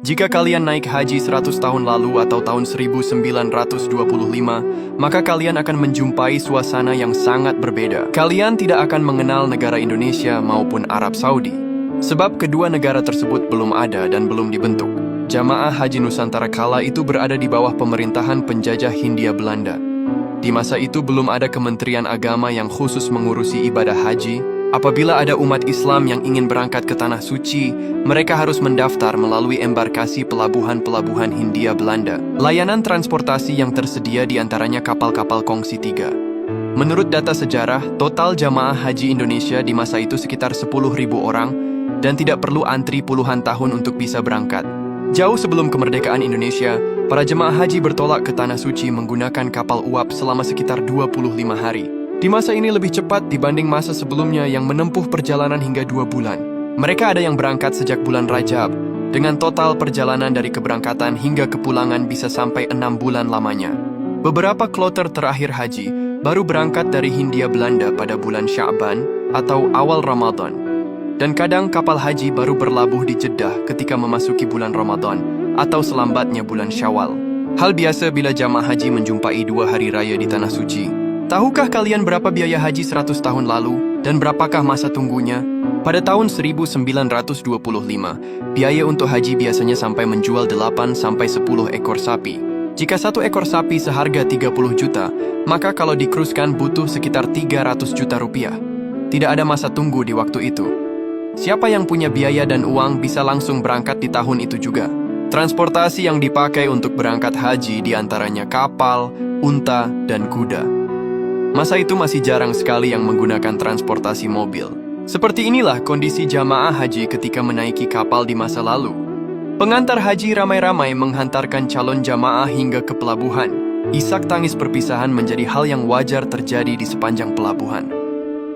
Jika kalian naik haji 100 tahun lalu atau tahun 1925, maka kalian akan menjumpai suasana yang sangat berbeda. Kalian tidak akan mengenal negara Indonesia maupun Arab Saudi, sebab kedua negara tersebut belum ada dan belum dibentuk. Jamaah Haji Nusantara kala itu berada di bawah pemerintahan penjajah Hindia Belanda. Di masa itu belum ada Kementerian Agama yang khusus mengurusi ibadah haji. Apabila ada umat Islam yang ingin berangkat ke Tanah Suci, mereka harus mendaftar melalui embarkasi pelabuhan-pelabuhan Hindia Belanda. Layanan transportasi yang tersedia diantaranya kapal-kapal kongsi 3. Menurut data sejarah, total jamaah haji Indonesia di masa itu sekitar 10.000 orang dan tidak perlu antri puluhan tahun untuk bisa berangkat. Jauh sebelum kemerdekaan Indonesia, para jemaah haji bertolak ke Tanah Suci menggunakan kapal uap selama sekitar 25 hari. Di masa ini lebih cepat dibanding masa sebelumnya yang menempuh perjalanan hingga 2 bulan. Mereka ada yang berangkat sejak bulan Rajab, dengan total perjalanan dari keberangkatan hingga kepulangan bisa sampai 6 bulan lamanya. Beberapa kloter terakhir haji baru berangkat dari Hindia Belanda pada bulan Sya'ban atau awal Ramadan. Dan kadang kapal haji baru berlabuh di Jeddah ketika memasuki bulan Ramadan atau selambatnya bulan Syawal. Hal biasa bila jamaah haji menjumpai 2 hari raya di Tanah Suci. Tahukah kalian berapa biaya haji 100 tahun lalu dan berapakah masa tunggunya? Pada tahun 1925, biaya untuk haji biasanya sampai menjual 8-10 ekor sapi. Jika 1 ekor sapi seharga 30 juta, maka kalau dikruskan butuh sekitar 300 juta rupiah. Tidak ada masa tunggu di waktu itu. Siapa yang punya biaya dan uang bisa langsung berangkat di tahun itu juga. Transportasi yang dipakai untuk berangkat haji diantaranya kapal, unta, dan kuda. Masa itu masih jarang sekali yang menggunakan transportasi mobil. Seperti inilah kondisi jamaah haji ketika menaiki kapal di masa lalu. Pengantar haji ramai-ramai menghantarkan calon jamaah hingga ke pelabuhan. Isak tangis perpisahan menjadi hal yang wajar terjadi di sepanjang pelabuhan.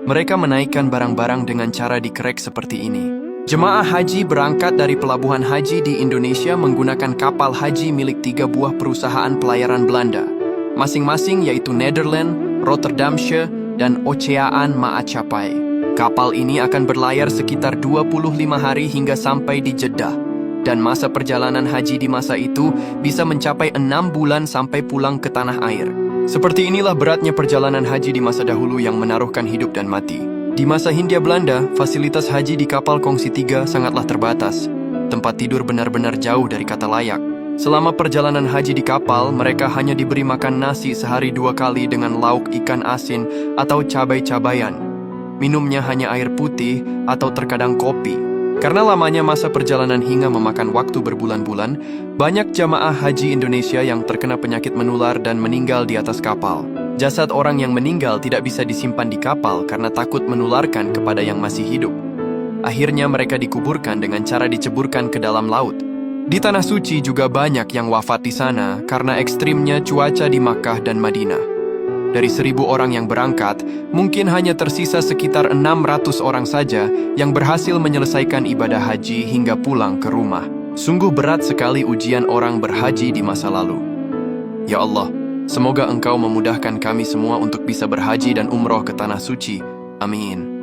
Mereka menaikkan barang-barang dengan cara dikerek seperti ini. Jemaah haji berangkat dari pelabuhan haji di Indonesia menggunakan kapal haji milik 3 buah perusahaan pelayaran Belanda, masing-masing yaitu Nederland, Rotterdamsche, dan Oceaan Maatschappij. Kapal ini akan berlayar sekitar 25 hari hingga sampai di Jeddah, dan masa perjalanan haji di masa itu bisa mencapai 6 bulan sampai pulang ke tanah air. Seperti inilah beratnya perjalanan haji di masa dahulu yang menaruhkan hidup dan mati. Di masa Hindia Belanda, fasilitas haji di kapal kongsi 3 sangatlah terbatas. Tempat tidur benar-benar jauh dari kata layak. Selama perjalanan haji di kapal, mereka hanya diberi makan nasi sehari 2 kali dengan lauk ikan asin atau cabai-cabayan. Minumnya hanya air putih atau terkadang kopi. Karena lamanya masa perjalanan hingga memakan waktu berbulan-bulan, banyak jamaah haji Indonesia yang terkena penyakit menular dan meninggal di atas kapal. Jasad orang yang meninggal tidak bisa disimpan di kapal karena takut menularkan kepada yang masih hidup. Akhirnya mereka dikuburkan dengan cara diceburkan ke dalam laut. Di Tanah Suci juga banyak yang wafat di sana karena ekstrimnya cuaca di Makkah dan Madinah. Dari 1.000 orang yang berangkat, mungkin hanya tersisa sekitar 600 orang saja yang berhasil menyelesaikan ibadah haji hingga pulang ke rumah. Sungguh berat sekali ujian orang berhaji di masa lalu. Ya Allah, semoga Engkau memudahkan kami semua untuk bisa berhaji dan umroh ke Tanah Suci. Amin.